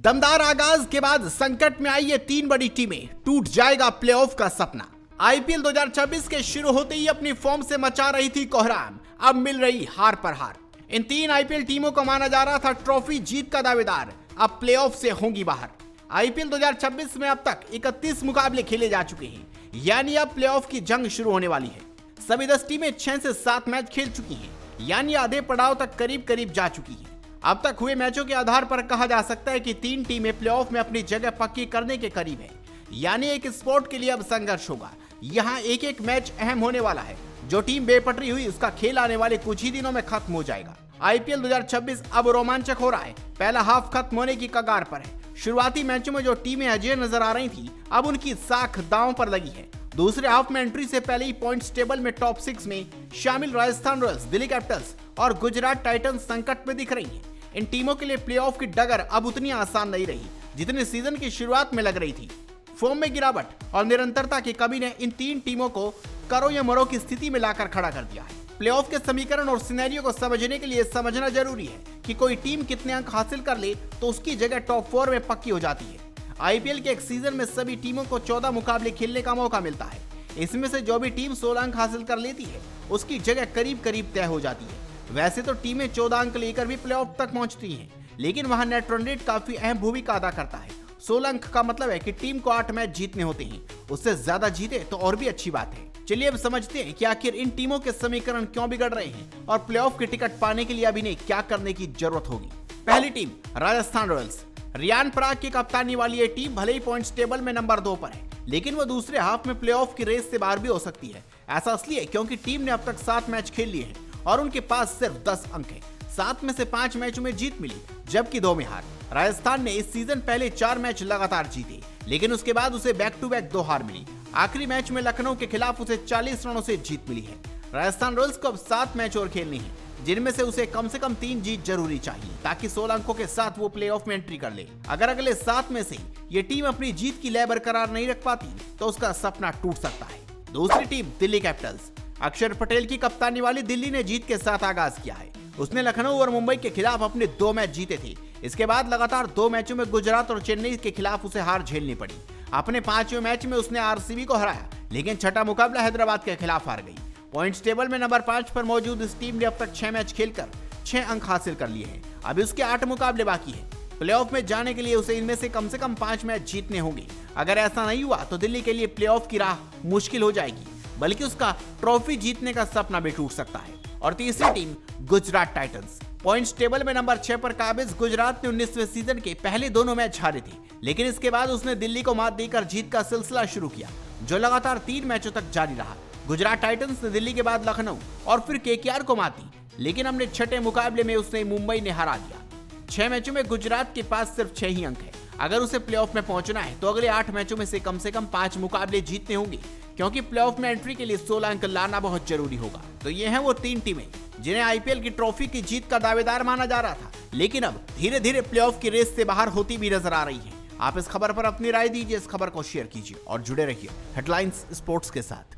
दमदार आगाज के बाद संकट में आई ये तीन बड़ी टीमें, टूट जाएगा प्लेऑफ का सपना। आईपीएल 2026 के शुरू होते ही अपनी फॉर्म से मचा रही थी कोहराम, अब मिल रही हार पर हार। इन तीन आईपीएल टीमों को माना जा रहा था ट्रॉफी जीत का दावेदार, अब प्लेऑफ से होंगी बाहर। आईपीएल 2026 में अब तक 31 मुकाबले खेले जा चुके हैं, यानी अब प्लेऑफ की जंग शुरू होने वाली है। सभी 10 टीमें 6 से 7 मैच खेल चुकी हैं, यानी आधे पड़ाव तक करीब करीब जा चुकी हैं। अब तक हुए मैचों के आधार पर कहा जा सकता है कि तीन टीमें प्लेऑफ में अपनी जगह पक्की करने के करीब है, यानी एक स्पोर्ट के लिए अब संघर्ष होगा। यहाँ एक एक मैच अहम होने वाला है। जो टीम बेपटरी हुई उसका खेल आने वाले कुछ ही दिनों में खत्म हो जाएगा। आईपीएल 2026 अब रोमांचक हो रहा है। पहला हाफ खत्म होने की कगार पर है। शुरुआती मैचों में जो टीमें अजय नजर आ रही थी, अब उनकी साख दांव पर लगी है। दूसरे हाफ में एंट्री से पहले ही पॉइंट्स टेबल में टॉप 6 में शामिल राजस्थान रॉयल्स, दिल्ली कैपिटल्स और गुजरात टाइटंस संकट में दिख रही हैं। इन टीमों के लिए प्लेऑफ की डगर अब उतनी आसान नहीं रही जितनी सीजन की शुरुआत में लग रही थी। फॉर्म में गिरावट और निरंतरता की कमी ने इन तीन टीमों को करो या मरो की स्थिति में लाकर खड़ा कर दिया है। प्लेऑफ के समीकरण और सिनेरियो को समझने के लिए समझना जरूरी है कि कोई टीम कितने अंक हासिल कर ले तो उसकी जगह टॉप 4 में पक्की हो जाती है। आईपीएल के एक सीजन में सभी टीमों को 14 मुकाबले खेलने का मौका मिलता है। इसमें से जो भी टीम 16 अंक हासिल कर लेती है उसकी जगह करीब करीब तय हो जाती है। वैसे तो टीमें 14 अंक लेकर भी प्लेऑफ तक पहुंचती हैं, लेकिन वहां नेट रन रेट काफी अहम भूमिका अदा करता है। 16 अंक का मतलब है कि टीम को 8 मैच जीतने होते हैं, उससे ज्यादा जीते तो और भी अच्छी बात है। चलिए अब समझते हैं कि आखिर इन टीमों के समीकरण क्यों बिगड़ रहे हैं और प्लेऑफ की टिकट पाने के लिए अब इन्हें क्या करने की जरूरत होगी। पहली टीम राजस्थान रॉयल्स। रियान पराग की कप्तानी वाली ये टीम भले ही पॉइंट्स टेबल में नंबर 2 पर है, लेकिन वो दूसरे हाफ में प्लेऑफ की रेस से बाहर भी हो सकती है। ऐसा इसलिए क्योंकि टीम ने अब तक 7 मैच खेल लिए हैं और उनके पास सिर्फ 10 अंक है। 7 में से 5 मैचों में जीत मिली, जबकि 2 में हार। राजस्थान ने इस सीजन पहले 4 मैच लगातार जीते, लेकिन उसके बाद उसे बैक टू बैक 2 हार मिली। आखिरी मैच में लखनऊ के खिलाफ उसे 40 रनों से जीत मिली है। राजस्थान रॉयल्स को अब 7 मैच और खेलने हैं, जिनमें से उसे कम से कम 3 जीत जरूरी चाहिए ताकि 16 अंकों के साथ वो प्लेऑफ में एंट्री कर ले। अगर अगले 7 में से ये टीम अपनी जीत की लय बरकरार नहीं रख पाती तो उसका सपना टूट सकता है। दूसरी टीम दिल्ली कैपिटल्स। अक्षर पटेल की कप्तानी वाली दिल्ली ने जीत के साथ आगाज किया है। उसने लखनऊ और मुंबई के खिलाफ अपने 2 मैच जीते थे। इसके बाद लगातार 2 मैचों में गुजरात और चेन्नई के खिलाफ उसे हार झेलनी पड़ी। अपने 5वें मैच में उसने आरसीबी को हराया, लेकिन छठा मुकाबला हैदराबाद के खिलाफ हार गई। पॉइंट्स टेबल में नंबर 5 पर मौजूद इस टीम ने अब तक 6 मैच खेलकर 6 अंक हासिल कर लिए हैं। अभी उसके 8 मुकाबले बाकी हैं। प्लेऑफ में जाने के लिए उसे इनमें से कम 5 मैच जीतने होंगे। अगर ऐसा नहीं हुआ तो दिल्ली के लिए प्लेऑफ की राह मुश्किल हो जाएगी, बल्कि उसका ट्रॉफी जीतने का सपना भी टूट सकता है। और तीसरी team Gujarat Titans. Points table में नंबर 6 पर काबिज गुजरात ने 19वें सीजन के पहले दोनों मैच हारे थे, लेकिन इसके बाद उसने दिल्ली को मात देकर जीत का सिलसिला शुरू किया, जो लगातार 3 मैचों तक जारी रहा। गुजरात टाइटंस ने दिल्ली के बाद लखनऊ और फिर केकेआर को मात दी, लेकिन अपने छठे मुकाबले में उसने मुंबई ने हरा दिया। 6 मैचों में गुजरात के पास सिर्फ 6 ही अंक है। अगर उसे प्लेऑफ में पहुंचना है तो अगले 8 मैचों में से कम 5 मुकाबले जीतने होंगे, क्योंकि प्लेऑफ में एंट्री के लिए 16 अंक लाना बहुत जरूरी होगा। तो ये हैं वो 3 टीमें जिन्हें आईपीएल की ट्रॉफी की जीत का दावेदार माना जा रहा था, लेकिन अब धीरे धीरे प्लेऑफ की रेस से बाहर होती भी नजर आ रही है। आप इस खबर पर अपनी राय दीजिए, इस खबर को शेयर कीजिए और जुड़े रहिए हेडलाइंस स्पोर्ट्स के साथ।